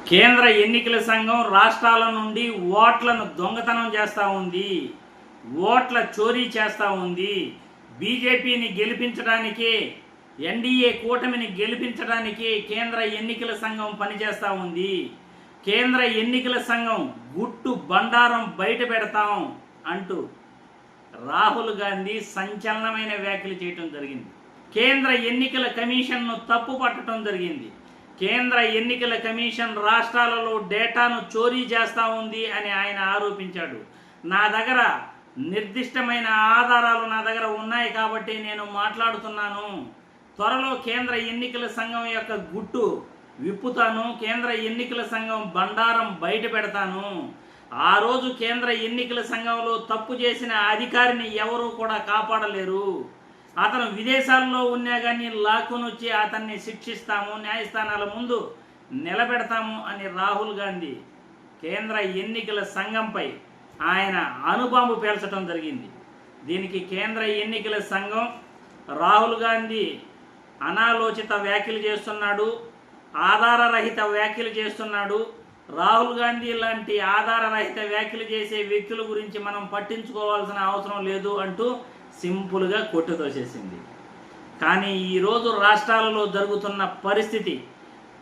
కేంద్ర ఎన్నికల సంఘం రాష్ట్రాల నుండి ఓట్లను దొంగతనం చేస్తూ ఉంది, ఓట్ల చోరీ చేస్తూ ఉంది. బీజేపీని గెలిపించడానికి, ఎన్డీఏ కూటమిని గెలిపించడానికి కేంద్ర ఎన్నికల సంఘం పనిచేస్తూ ఉంది. కేంద్ర ఎన్నికల సంఘం గుట్టు బండారం బయట పెడతాం అంటూ రాహుల్ గాంధీ సంచలనమైన వ్యాఖ్యలు చేయడం జరిగింది. కేంద్ర ఎన్నికల కమిషన్ను తప్పు పట్టడం జరిగింది. కేంద్ర ఎన్నికల కమిషన్ రాష్ట్రాలలో డేటాను చోరీ చేస్తూ ఉంది అని ఆయన ఆరోపించాడు. నా దగ్గర నిర్దిష్టమైన ఆధారాలు నా దగ్గర ఉన్నాయి కాబట్టి నేను మాట్లాడుతున్నాను. త్వరలో కేంద్ర ఎన్నికల సంఘం యొక్క గుట్టు విప్పుతాను, కేంద్ర ఎన్నికల సంఘం బండారం బయట పెడతాను. ఆ రోజు కేంద్ర ఎన్నికల సంఘంలో తప్పు చేసిన అధికారిని ఎవరూ కూడా కాపాడలేరు. అతను విదేశాల్లో ఉన్నా కానీ లాక్కుని వచ్చి అతన్ని శిక్షిస్తాము, న్యాయస్థానాల ముందు నిలబెడతాము అని రాహుల్ గాంధీ కేంద్ర ఎన్నికల సంఘంపై ఆయన అణుబాంబు పేల్చడం జరిగింది. దీనికి కేంద్ర ఎన్నికల సంఘం రాహుల్ గాంధీ అనాలోచిత వ్యాఖ్యలు చేస్తున్నాడు, ఆధారరహిత వ్యాఖ్యలు చేస్తున్నాడు. రాహుల్ గాంధీ లాంటి ఆధారరహిత వ్యాఖ్యలు చేసే వ్యక్తుల గురించి మనం పట్టించుకోవాల్సిన అవసరం లేదు అంటూ సింపుల్గా కొట్టుతోసేసింది. కానీ ఈరోజు రాష్ట్రాలలో జరుగుతున్న పరిస్థితి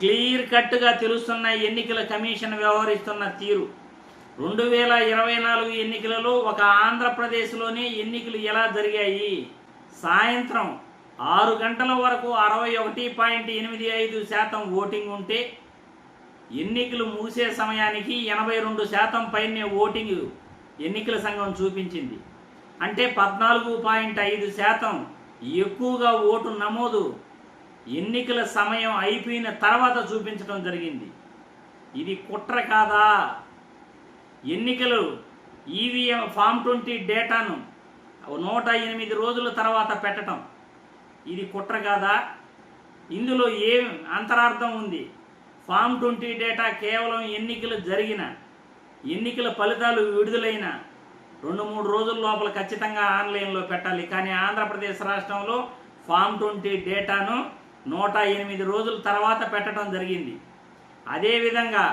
క్లియర్ కట్గా తెలుస్తున్న ఎన్నికల కమిషన్ వ్యవహరిస్తున్న తీరు. 2024 ఎన్నికలలో ఒక ఆంధ్రప్రదేశ్లోనే ఎన్నికలు ఎలా జరిగాయి? సాయంత్రం 6 గంటల వరకు 61.85% ఓటింగ్ ఉంటే ఎన్నికలు ముగిసే సమయానికి 82% పైనే ఓటింగ్ ఎన్నికల సంఘం చూపించింది. అంటే 14.5% ఎక్కువగా ఓటు నమోదు ఎన్నికల సమయం అయిపోయిన తర్వాత చూపించడం జరిగింది. ఇది కుట్ర కాదా? ఎన్నికలు ఈవీఎం ఫామ్ 20 డేటాను 108 రోజుల తర్వాత పెట్టడం ఇది కుట్ర కాదా? ఇందులో ఏం అంతరార్థం ఉంది? ఫామ్ 20 డేటా కేవలం ఎన్నికలు జరిగిన, ఎన్నికల ఫలితాలు విడుదలైన 2-3 రోజుల లోపల ఖచ్చితంగా ఆన్లైన్లో పెట్టాలి. కానీ ఆంధ్రప్రదేశ్ రాష్ట్రంలో ఫామ్ 20 డేటాను 108 రోజుల తర్వాత పెట్టడం జరిగింది. అదేవిధంగా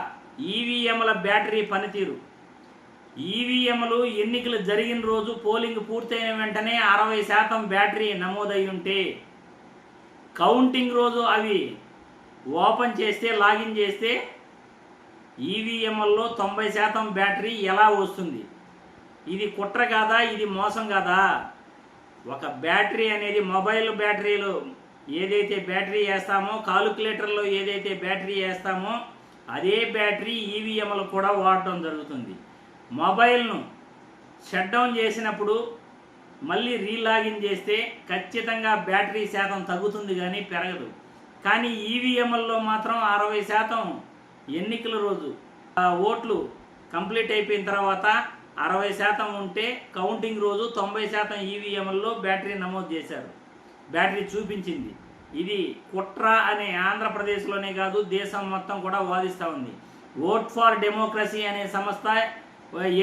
ఈవీఎంల బ్యాటరీ పనితీరు, ఈవీఎంలు ఎన్నికలు జరిగిన రోజు పోలింగ్ పూర్తయిన వెంటనే 60% బ్యాటరీ నమోదై ఉంటే కౌంటింగ్ రోజు అవి ఓపెన్ చేస్తే, లాగిన్ చేస్తే ఈవీఎంల్లో 90% బ్యాటరీ ఎలా వస్తుంది? ఇది కుట్ర కాదా? ఇది మోసం కాదా? ఒక బ్యాటరీ అనేది మొబైల్ బ్యాటరీలో ఏదైతే బ్యాటరీ వేస్తామో, కాలిక్యులేటర్లో ఏదైతే బ్యాటరీ వేస్తామో అదే బ్యాటరీ ఈవీఎంలు కూడా వాడటం జరుగుతుంది. మొబైల్ను షట్ డౌన్ చేసినప్పుడు మళ్ళీ రీలాగిన్ చేస్తే ఖచ్చితంగా బ్యాటరీ శాతం తగ్గుతుంది కానీ పెరగదు. కానీ ఈవీఎంల్లో మాత్రం 60% ఎన్నికల రోజు ఓట్లు కంప్లీట్ అయిపోయిన తర్వాత 60% ఉంటే కౌంటింగ్ రోజు 90% ఈవీఎంల్లో బ్యాటరీ నమోదు చేశారు, బ్యాటరీ చూపించింది. ఇది కుట్ర అని ఆంధ్రప్రదేశ్లోనే కాదు దేశం మొత్తం కూడా వాదిస్తూ ఉంది. ఓట్ ఫర్ డెమోక్రసీ అనే సంస్థ,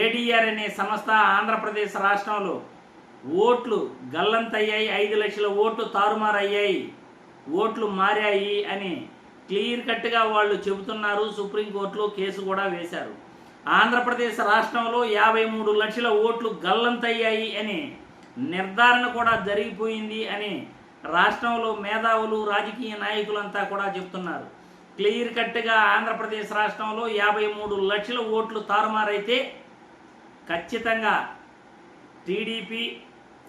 ఏడీఆర్ అనే సంస్థ ఆంధ్రప్రదేశ్ రాష్ట్రంలో ఓట్లు గల్లంతయ్యాయి, 5 లక్షల ఓట్లు తారుమారయ్యాయి, ఓట్లు మారాయి అని క్లియర్ కట్గా వాళ్ళు చెబుతున్నారు. సుప్రీంకోర్టులో కేసు కూడా వేశారు. ఆంధ్రప్రదేశ్ రాష్ట్రంలో 53 లక్షల ఓట్లు గల్లంతయ్యాయి అని నిర్ధారణ కూడా జరిగిపోయింది అని రాష్ట్రంలో మేధావులు, రాజకీయ నాయకులంతా కూడా చెప్తున్నారు. క్లియర్ కట్గా ఆంధ్రప్రదేశ్ రాష్ట్రంలో 53 లక్షల ఓట్లు తారుమారైతే ఖచ్చితంగా టీడీపీ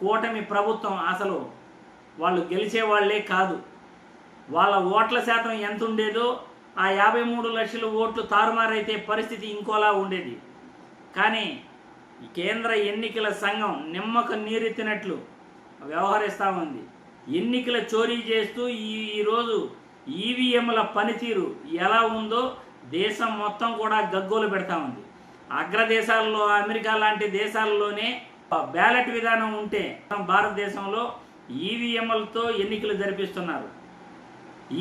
కూటమి ప్రభుత్వం అసలు వాళ్ళు గెలిచేవాళ్లే కాదు. వాళ్ళ ఓట్ల శాతం ఎంత ఉండేదో ఆ 53 లక్షల ఓట్లు తారుమారైతే పరిస్థితి ఇంకోలా ఉండేది. కానీ కేంద్ర ఎన్నికల సంఘం నిమ్మక నీరెత్తినట్లు వ్యవహరిస్తూ ఉంది. ఎన్నికల చోరీ చేస్తూ ఈరోజు ఈవీఎంల పనితీరు ఎలా ఉందో దేశం మొత్తం కూడా గగ్గోలు పెడతా ఉంది. అగ్రదేశాల్లో అమెరికా లాంటి దేశాల్లోనే బ్యాలెట్ విధానం ఉంటే భారతదేశంలో ఈవీఎంలతో ఎన్నికలు జరిపిస్తున్నారు.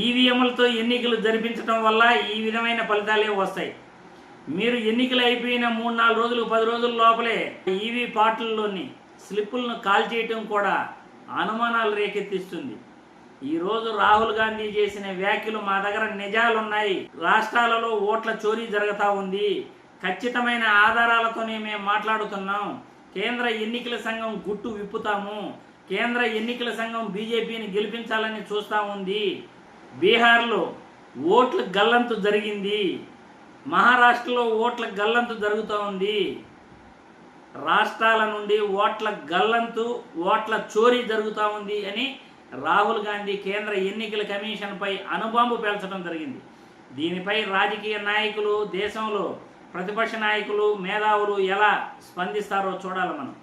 ఈవీఎంలతో ఎన్నికలు జరిపించడం వల్ల ఈ విధమైన ఫలితాలే వస్తాయి. మీరు ఎన్నికలు అయిపోయిన 3-4 రోజులు 10 రోజుల లోపలే ఈవీ పార్టీల్లోని స్లిప్పులను కాల్ చేయటం కూడా అనుమానాలు రేకెత్తిస్తుంది. ఈరోజు రాహుల్ గాంధీ చేసిన వ్యాఖ్యలు మా దగ్గర నిజాలున్నాయి. రాష్ట్రాలలో ఓట్ల చోరీ జరుగుతూ ఉంది. ఖచ్చితమైన ఆధారాలతోనే మేము మాట్లాడుతున్నాం. కేంద్ర ఎన్నికల సంఘం గుట్టు విప్పుతాము. కేంద్ర ఎన్నికల సంఘం బీజేపీని గెలిపించాలని చూస్తూ ఉంది. బీహార్లో ఓట్ల గల్లంతు జరిగింది. మహారాష్ట్రలో ఓట్ల గల్లంతు జరుగుతూ ఉంది. రాష్ట్రాల నుండి ఓట్ల గల్లంతు, ఓట్ల చోరీ జరుగుతూ ఉంది అని రాహుల్ గాంధీ కేంద్ర ఎన్నికల కమిషన్పై అణుబాంబు పేల్చడం జరిగింది. దీనిపై రాజకీయ నాయకులు, దేశంలో ప్రతిపక్ష నాయకులు, మేధావులు ఎలా స్పందిస్తారో చూడాలి మనం.